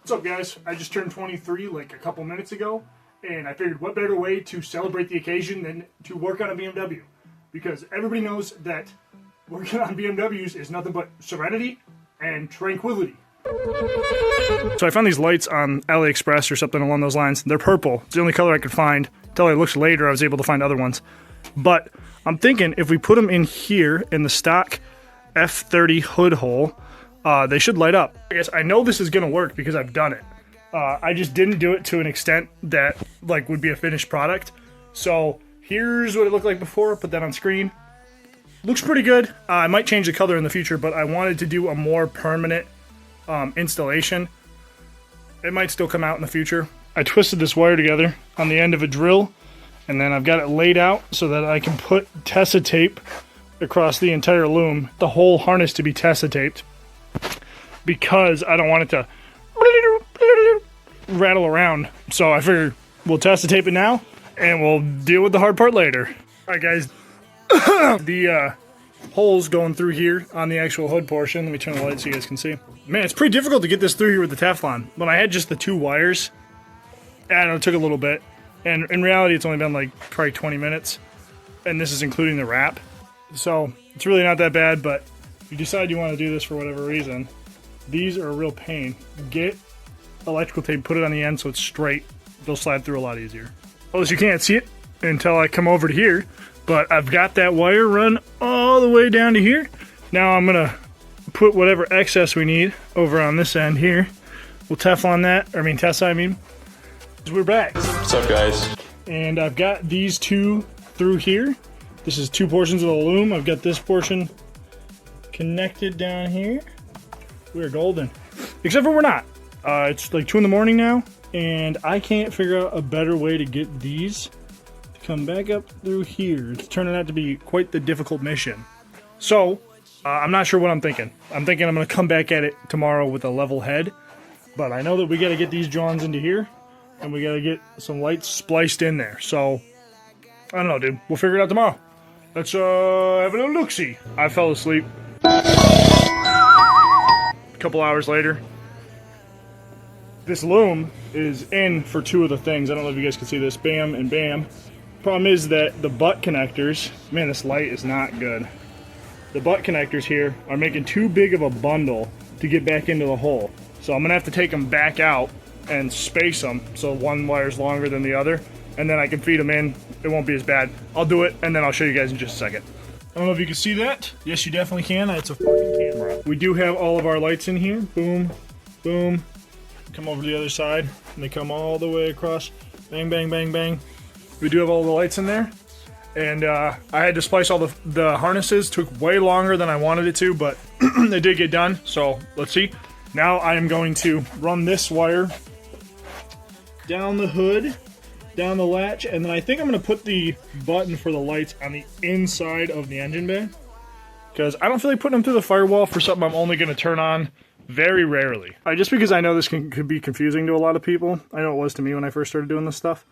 What's up, guys? I just turned 23 like a couple minutes ago, and I figured what better way to celebrate the occasion than to work on a BMW, because everybody knows that working on BMWs is nothing but serenity and tranquility. So I found these lights on AliExpress or something along those lines. They're purple. It's the only color I could find. Until I looked later, I was able to find other ones. But I'm thinking if we put them in here in the stock f30 hood hole, they should light up. I guess I know this is gonna work because I've done it. I just didn't do it to an extent that like would be a finished product. So here's what it looked like before. Put that on screen. Looks pretty good. I might change the color in the future, but I wanted to do a more permanent installation. It might still come out in the future. I twisted this wire together on the end of a drill, and then I've got it laid out so that I can put Tessa tape across the entire loom, the whole harness to be Tessa taped, because I don't want it to rattle around. So I figured we'll Tessa tape it now, and we'll deal with the hard part later. All right, guys. The holes going through here on the actual hood portion. Let me turn the light so you guys can see. Man, it's pretty difficult to get this through here with the Teflon. When I had just the two wires, I don't know, it took a little bit. And in reality, it's only been like probably 20 minutes. And this is including the wrap. So it's really not that bad, but if you decide you want to do this for whatever reason, these are a real pain. Get electrical tape, put it on the end so it's straight. They'll slide through a lot easier. Oh, so you can't see it until I come over to here. But I've got that wire run all the way down to here. Now I'm gonna put whatever excess we need over on this end here. We'll Teflon that, or I mean Tessa, I mean. We're back. What's up, guys? And I've got these two through here. This is two portions of the loom. I've got this portion connected down here. We're golden. Except for we're not. It's like 2 in the morning now, and I can't figure out a better way to get these come back up through here. It's turning out to be quite the difficult mission. So, I'm not sure what I'm thinking. I'm thinking I'm going to come back at it tomorrow with a level head. But I know that we got to get these Johns into here. And we got to get some lights spliced in there. So, I don't know, dude. We'll figure it out tomorrow. Let's have a little look-see. I fell asleep. A couple hours later. This loom is in for two of the things. I don't know if you guys can see this. Bam and bam. Problem is that the butt connectors, man, this light is not good. The butt connectors here are making too big of a bundle to get back into the hole. So I'm gonna have to take them back out and space them so one wire's longer than the other, and then I can feed them in. It won't be as bad. I'll do it, and then I'll show you guys in just a second. I don't know if you can see that. Yes, you definitely can. It's a fucking camera. We do have all of our lights in here. Boom, boom. Come over to the other side, and they come all the way across. Bang, bang, bang, bang. We do have all the lights in there, and I had to splice all the harnesses. Took way longer than I wanted it to, but they did get done, so let's see. Now I am going to run this wire down the hood, down the latch, and then I think I'm going to put the button for the lights on the inside of the engine bay, because I don't feel like putting them through the firewall for something I'm only going to turn on very rarely. Just because I know this could be confusing to a lot of people. I know it was to me when I first started doing this stuff.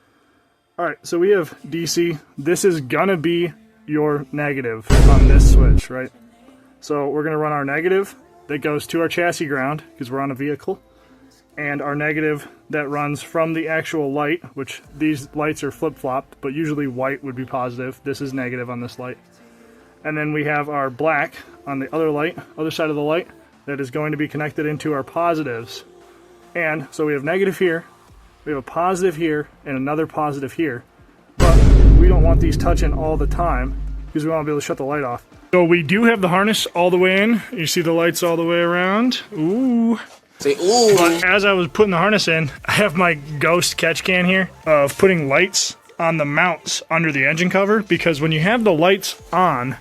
Alright, so we have DC. This is gonna be your negative on this switch, right? So we're gonna run our negative that goes to our chassis ground, because we're on a vehicle, and our negative that runs from the actual light, which these lights are flip-flopped, but usually white would be positive. This is negative on this light. And then we have our black on the other light, other side of the light, that is going to be connected into our positives. And so we have negative here, we have a positive here, and another positive here. But we don't want these touching all the time, because we want to be able to shut the light off. So we do have the harness all the way in. You see the lights all the way around. Ooh. Say ooh. But as I was putting the harness in, I have my ghost catch can here of putting lights on the mounts under the engine cover, because when you have the lights on,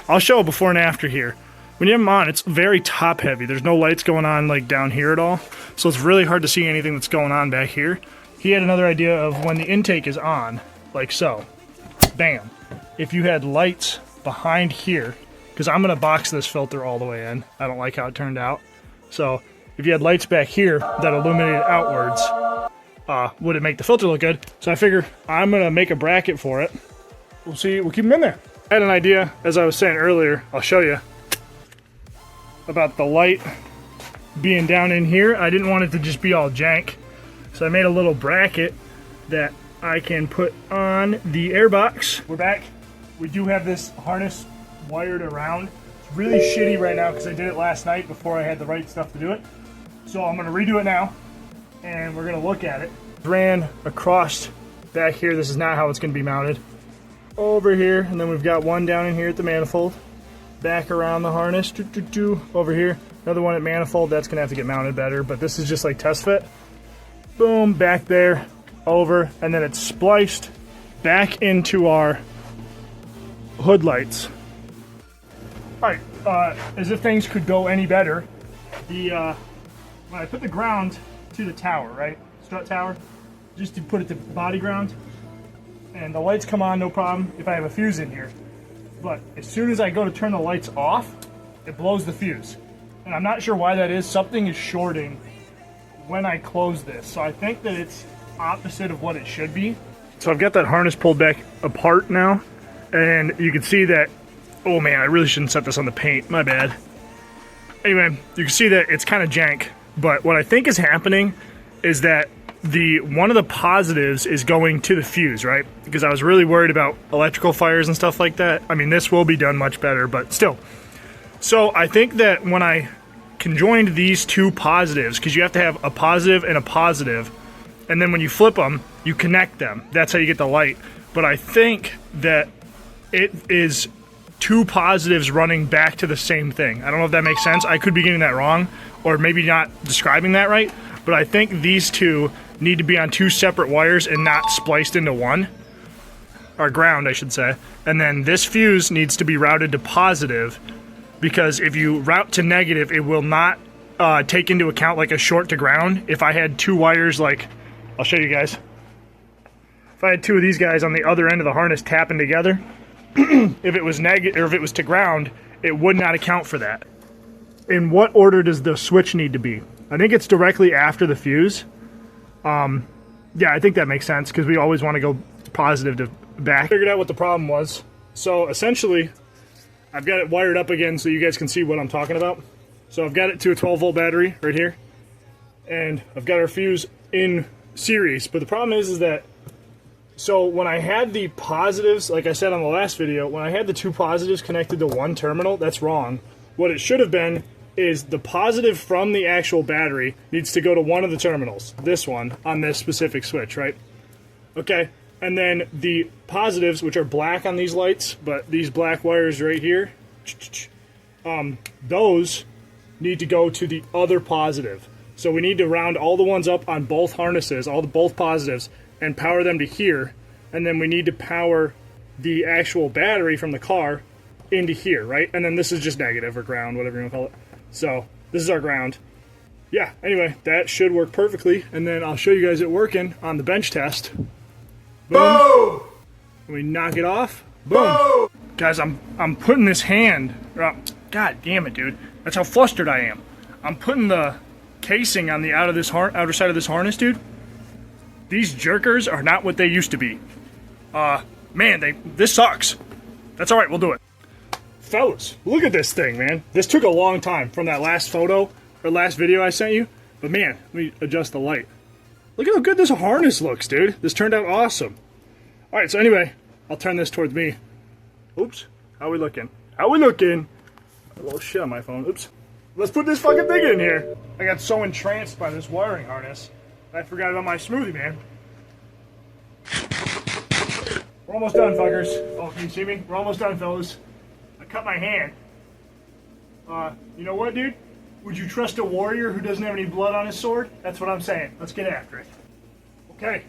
I'll show a before and after here. When you have them on, it's very top heavy. There's no lights going on like down here at all. So it's really hard to see anything that's going on back here. He had another idea of when the intake is on, like so. Bam. If you had lights behind here, because I'm going to box this filter all the way in. I don't like how it turned out. So if you had lights back here that illuminated outwards, would it make the filter look good? So I figure I'm going to make a bracket for it. We'll see. We'll keep them in there. I had an idea, as I was saying earlier. I'll show you. About the light being down in here, I didn't want it to just be all jank. So I made a little bracket that I can put on the airbox. We're back. We do have this harness wired around. It's really shitty right now because I did it last night before I had the right stuff to do it. So I'm gonna redo it now and we're gonna look at it. Ran across back here. This is not how it's gonna be mounted. Over here, and then we've got one down in here at the manifold. Back around the harness, over here. Another one at manifold, that's gonna have to get mounted better, but this is just like test fit. Boom, back there, over, and then it's spliced back into our hood lights. All right, as if things could go any better, when I put the ground to the tower, right, strut tower, just to put it to body ground, and the lights come on, no problem if I have a fuse in here. But as soon as I go to turn the lights off, it blows the fuse. And I'm not sure why that is. Something is shorting when I close this. So I think that it's opposite of what it should be. So I've got that harness pulled back apart now. And you can see that, oh man, I really shouldn't set this on the paint, my bad. Anyway, you can see that it's kind of jank. But what I think is happening is that one of the positives is going to the fuse, right? Because I was really worried about electrical fires and stuff like that. I mean, this will be done much better, but still. So I think that when I conjoined these two positives, because you have to have a positive and a positive, and then when you flip them, you connect them. That's how you get the light. But I think that it is two positives running back to the same thing. I don't know if that makes sense. I could be getting that wrong, or maybe not describing that right. But I think these two need to be on two separate wires and not spliced into one. Or ground, I should say. And then this fuse needs to be routed to positive, because if you route to negative, it will not take into account like a short to ground. If I had two wires, like, I'll show you guys. If I had two of these guys on the other end of the harness tapping together, if it was negative, or if it was to ground, it would not account for that. In what order does the switch need to be? I think it's directly after the fuse. Yeah, I think that makes sense because we always want to go positive to back. Figured out what the problem was. So essentially, I've got it wired up again so you guys can see what I'm talking about. So I've got it to a 12-volt battery right here. And I've got our fuse in series. But the problem is that, so when I had the positives, like I said on the last video, when I had the two positives connected to one terminal, that's wrong. What it should have been is the positive from the actual battery needs to go to one of the terminals, this one, on this specific switch, right? Okay, and then the positives, which are black on these lights, but these black wires right here, those need to go to the other positive. So we need to round all the ones up on both harnesses, both positives, and power them to here, and then we need to power the actual battery from the car into here, right? And then this is just negative or ground, whatever you want to call it. So this is our ground. Yeah, anyway, that should work perfectly. And then I'll show you guys it working on the bench test. Boom! And we knock it off. Boom! Boom! Guys, I'm putting this hand. God damn it, dude. That's how flustered I am. I'm putting the casing on the outer side of this harness, dude. These jerkers are not what they used to be. Man, this sucks. That's all right. We'll do it. Fellas, look at this thing, man. This took a long time from that last photo or last video I sent you. But man, let me adjust the light. Look at how good this harness looks, dude. This turned out awesome. All right, so anyway, I'll turn this towards me. Oops, how we looking? How we looking? A little shit on my phone. Oops. Let's put this fucking thing in here. I got so entranced by this wiring harness, I forgot about my smoothie, man. We're almost done, fuckers. Oh, can you see me? We're almost done, fellas. I cut my hand. You know what, dude? Would you trust a warrior who doesn't have any blood on his sword? That's what I'm saying. Let's get after it. Okay.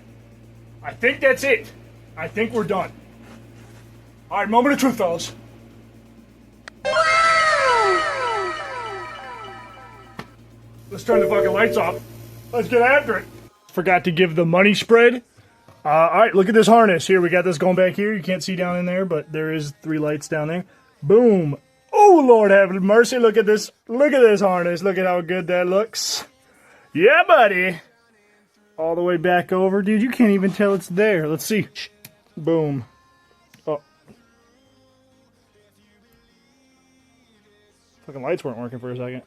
I think that's it. I think we're done. All right, moment of truth, fellas. Let's turn the fucking lights off. Let's get after it. Forgot to give the money spread. All right, look at this harness. Here, we got this going back here. You can't see down in there, but there is 3 lights down there. Boom. Oh, Lord have mercy. Look at this. Look at this harness. Look at how good that looks. Yeah, buddy. All the way back over. Dude, you can't even tell it's there. Let's see. Boom. Oh. Fucking lights weren't working for a second.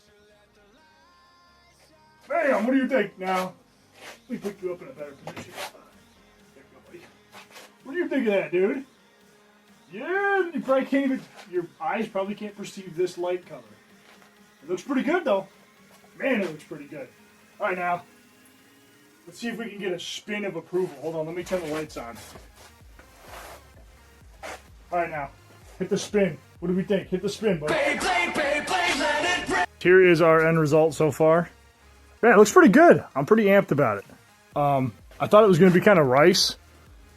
Bam! What do you think now? Let me pick you up in a better position. There you go, buddy. What do you think of that, dude? Yeah, you probably can't even, your eyes probably can't perceive this light color. It looks pretty good though. Man, it looks pretty good. All right, now, let's see if we can get a spin of approval. Hold on, let me turn the lights on. All right, now, hit the spin. What do we think? Hit the spin, buddy. Here is our end result so far. Man, it looks pretty good. I'm pretty amped about it. I thought it was going to be kind of rice,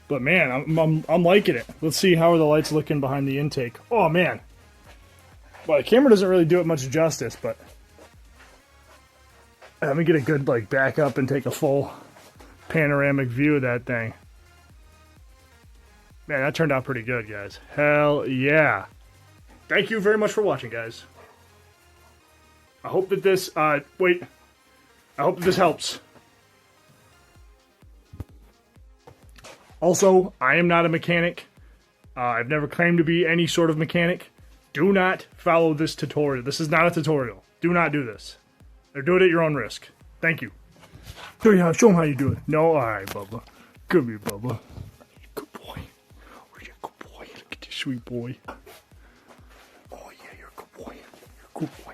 but man, I'm liking it. Let's see how are the lights looking behind the intake. Oh man, well the camera doesn't really do it much justice, but let me get a good like back up and take a full panoramic view of that thing. Man, that turned out pretty good, guys. Hell yeah! Thank you very much for watching, guys. I hope that this I hope that this helps. Also, I am not a mechanic. I've never claimed to be any sort of mechanic. Do not follow this tutorial. This is not a tutorial. Do not do this. Or do it at your own risk. Thank you. Show them how you do it. No? Alright, Bubba. Come here, Bubba. Good boy. Oh, you're a good boy. Look at this sweet boy. Oh, yeah, you're a good boy. You're a good boy.